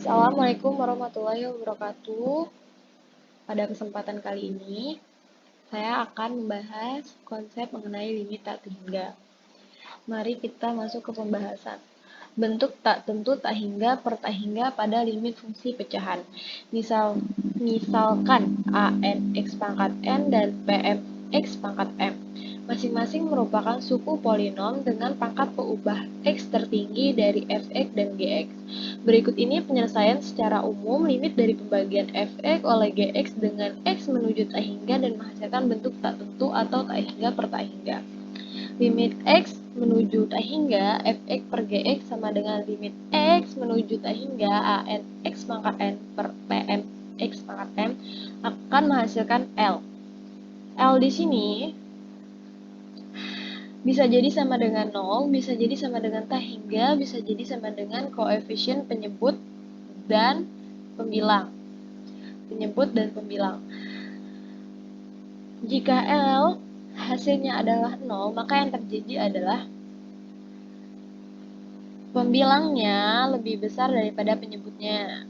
Assalamualaikum warahmatullahi wabarakatuh. Pada kesempatan kali ini, saya akan membahas konsep mengenai limit tak terhingga. Mari kita masuk ke pembahasan. Bentuk tak tentu tak hingga per tak hingga pada limit fungsi pecahan. Misalkan AN X pangkat N dan PM X pangkat M. Masing-masing merupakan suku polinom dengan pangkat peubah X tertinggi dari Fx dan Gx. Berikut ini penyelesaian secara umum limit dari pembagian Fx oleh Gx dengan X menuju tak hingga dan menghasilkan bentuk tak tentu atau tak hingga per tak hingga. Limit X menuju tak hingga Fx per Gx sama dengan limit X menuju tak hingga AN X pangkat N per PM X pangkat M akan menghasilkan L. L di sini bisa jadi sama dengan 0, bisa jadi sama dengan tak hingga, bisa jadi sama dengan koefisien penyebut dan pembilang. Jika L hasilnya adalah 0, maka yang terjadi adalah pembilangnya lebih besar daripada penyebutnya.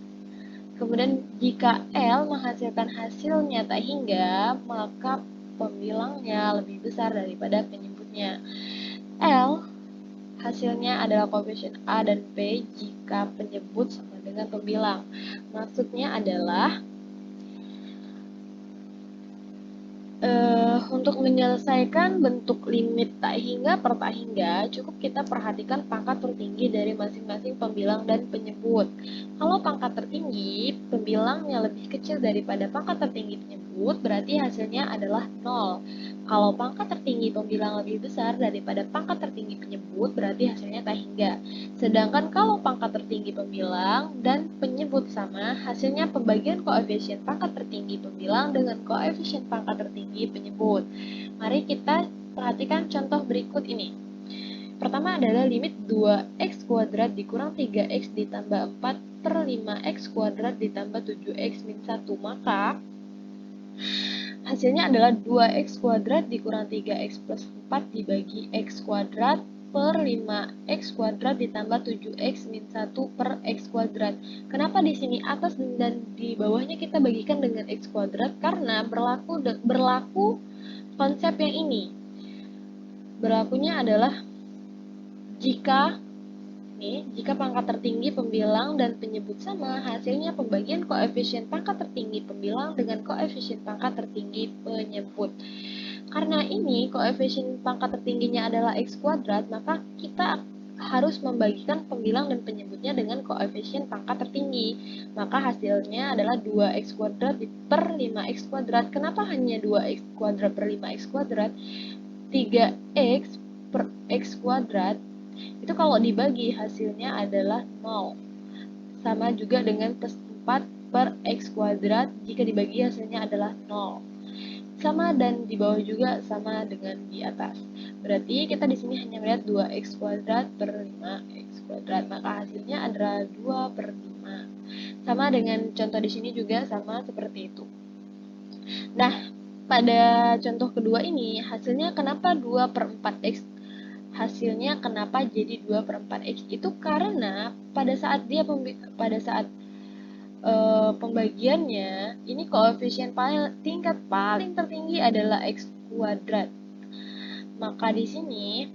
Kemudian jika L menghasilkan hasilnya tak hingga, maka pembilangnya lebih besar daripada penyebutnya. L hasilnya adalah koefisien A dan B jika penyebut sama dengan pembilang. Maksudnya adalah untuk menyelesaikan bentuk limit tak hingga per tak hingga, cukup kita perhatikan pangkat tertinggi dari masing-masing pembilang dan penyebut. Kalau pangkat tertinggi, pembilangnya lebih kecil daripada pangkat tertinggi penyebut, berarti hasilnya adalah 0. Kalau pangkat tertinggi pembilang lebih besar daripada pangkat tertinggi penyebut, berarti hasilnya tak hingga. Sedangkan kalau pangkat tertinggi pembilang dan penyebut sama, hasilnya pembagian koefisien pangkat tertinggi pembilang dengan koefisien pangkat tertinggi penyebut. Mari kita perhatikan contoh berikut ini. Pertama adalah limit 2x kuadrat dikurang 3x ditambah 4 per 5x kuadrat ditambah 7x min 1. Maka hasilnya adalah 2x kuadrat dikurang 3x plus 4 dibagi x kuadrat per 5x kuadrat ditambah 7x min 1 per x kuadrat. Kenapa di sini atas dan di bawahnya kita bagikan dengan x kuadrat? Karena berlaku konsep yang ini. Berlakunya adalah jika pangkat tertinggi pembilang dan penyebut sama, hasilnya pembagian koefisien pangkat tertinggi pembilang dengan koefisien pangkat tertinggi penyebut. Karena ini koefisien pangkat tertingginya adalah x kuadrat, maka kita harus membagikan pembilang dan penyebutnya dengan koefisien pangkat tertinggi. Maka hasilnya adalah 2x kuadrat per 5x kuadrat. Kenapa hanya 2x kuadrat per 5x kuadrat? 3x per x kuadrat itu kalau dibagi hasilnya adalah 0. Sama juga dengan plus 4 per x kuadrat jika dibagi hasilnya adalah 0. Sama dan di bawah juga sama dengan di atas. Berarti kita di sini hanya melihat 2x kuadrat per 5x kuadrat. Maka hasilnya adalah 2 per 5. Sama dengan contoh di sini juga sama seperti itu. Nah, pada contoh kedua ini hasilnya kenapa 2 per 4x? Hasilnya kenapa jadi 2 per 4x? Itu karena pada saat pembagiannya, ini koefisien tingkat paling tertinggi adalah x kuadrat. Maka di sini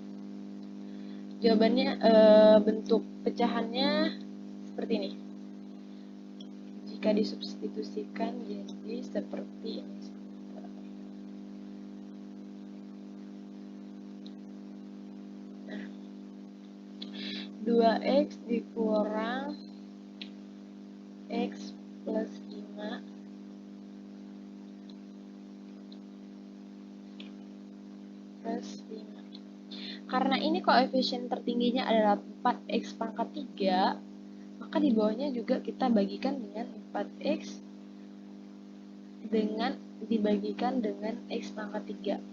jawabannya bentuk pecahannya seperti ini. Jika disubstitusikan jadi seperti ini. 2x dikurang x plus 5 plus 5. Karena ini koefisien tertingginya adalah 4x pangkat 3, maka di bawahnya juga kita bagikan dengan 4x dengan dibagikan dengan x pangkat 3.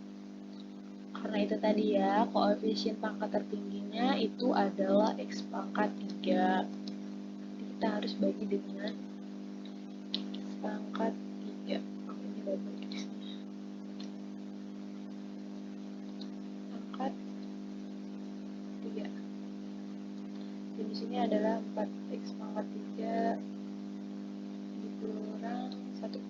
Karena itu tadi ya, koefisien pangkat tertingginya itu adalah x pangkat 3. Jadi kita harus bagi dengan x pangkat 3. Ini double x. Pangkat 3. Jadi di sini adalah 4x pangkat 3 dikurang 1.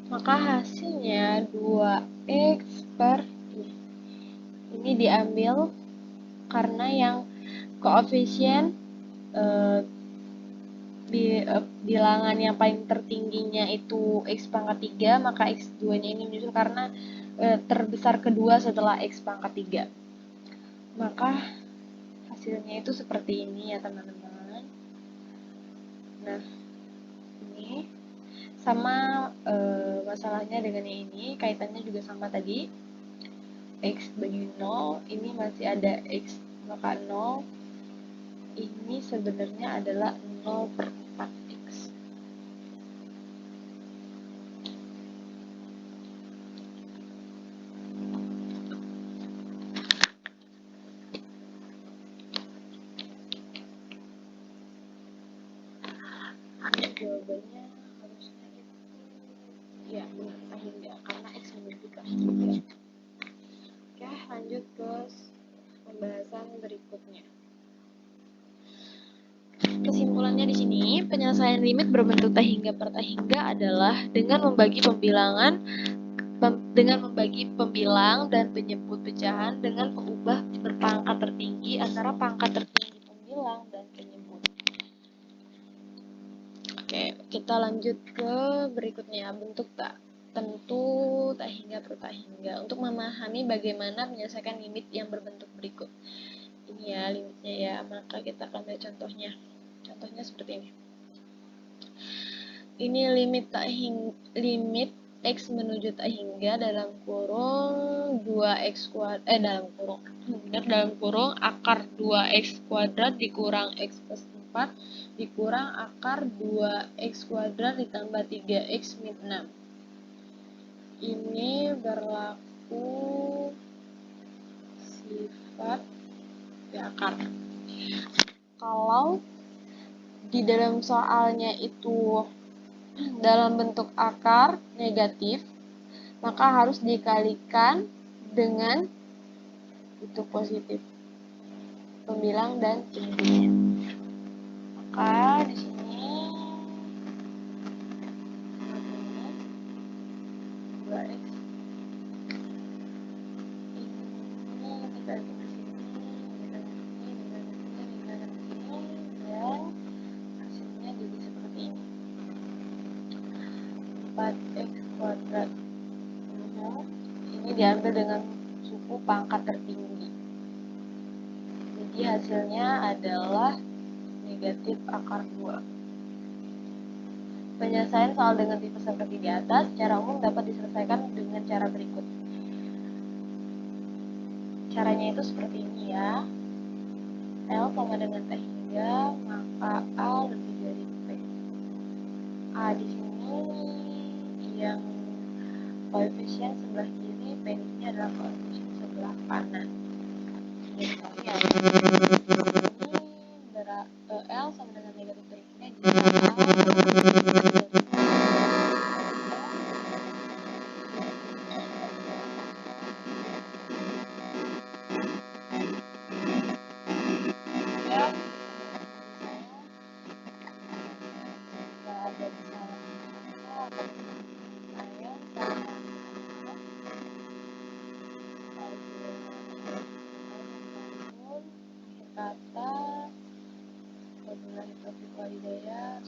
Maka hasilnya 2x per ini diambil karena yang koefisien bilangan yang paling tertingginya itu x pangkat 3, maka x2 nya ini menyusul karena terbesar kedua setelah x pangkat 3. Maka hasilnya itu seperti ini ya teman-teman. Nah, ini sama masalahnya dengan yang ini, kaitannya juga sama tadi. X bagi 0, ini masih ada x, maka 0 ini sebenarnya adalah 0 per 4x. Jawabannya harusnya itu ya benar hingga karena x menuju ke 3. Oke, lanjut ke pembahasan berikutnya. Kesimpulannya di sini, penyelesaian limit berbentuk tak hingga per tak hingga adalah dengan membagi pembilang dan penyebut pecahan dengan mengubah berpangkat tertinggi antara pangkat tertinggi pembilang dan penyebut. Oke, kita lanjut ke berikutnya, bentuk tak tentu tak hingga per tak hingga. Untuk memahami bagaimana menyelesaikan limit yang berbentuk berikut. Ini ya limitnya ya, maka kita akan lihat contohnya. Contohnya seperti ini. Ini limit x menuju tak hingga dalam kurung 2x kuadrat dalam kurung akar 2x kuadrat dikurang x plus 4 dikurang akar 2x kuadrat ditambah 3x min 6. Ini berlaku sifat akar. Kalau di dalam soalnya itu dalam bentuk akar negatif, maka harus dikalikan dengan bentuk positif, pembilang dan penyebutnya. Maka di sini 2x ini kita lihat di sini dan hasilnya jadi seperti ini. 4x kuadrat ini diambil dengan suku pangkat tertinggi, jadi hasilnya adalah negatif akar 2. Penyelesaian soal dengan tipe seperti di atas secara umum dapat diselesaikan dengan cara berikut. Caranya itu seperti ini ya. L sama dengan T hingga, maka A lebih dari P. A di sini yang koefisien sebelah kiri, P ini adalah koefisien sebelah kanan. Jadi L sama dengan negatif T hingga, kata wabillahi taufiq wal hidayah.